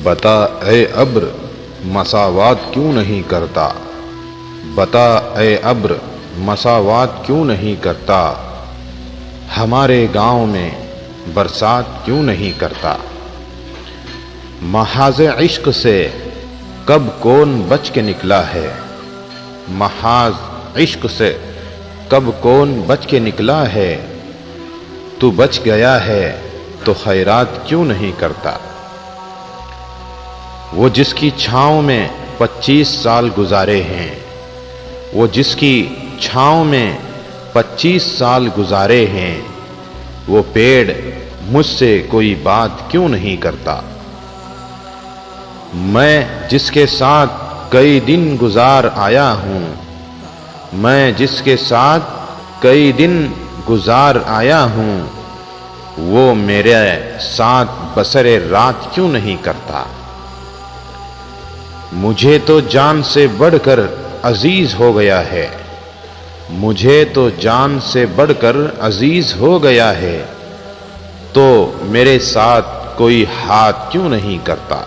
بتا اے ابر مساوات کیوں نہیں کرتا، بتا اے ابر مساوات کیوں نہیں کرتا، ہمارے گاؤں میں برسات کیوں نہیں کرتا۔ محاذ عشق سے کب کون بچ کے نکلا ہے، محاذ عشق سے کب کون بچ کے نکلا ہے، تو بچ گیا ہے تو خیرات کیوں نہیں کرتا۔ وہ جس کی چھاؤں میں 25 سال گزارے ہیں، وہ جس کی چھاؤں میں 25 سال گزارے ہیں، وہ پیڑ مجھ سے کوئی بات کیوں نہیں کرتا۔ میں جس کے ساتھ کئی دن گزار آیا ہوں، میں جس کے ساتھ کئی دن گزار آیا ہوں، وہ میرے ساتھ بسر رات کیوں نہیں کرتا۔ مجھے تو جان سے بڑھ کر عزیز ہو گیا ہے، مجھے تو جان سے بڑھ کر عزیز ہو گیا ہے، تو میرے ساتھ کوئی ہاتھ کیوں نہیں کرتا۔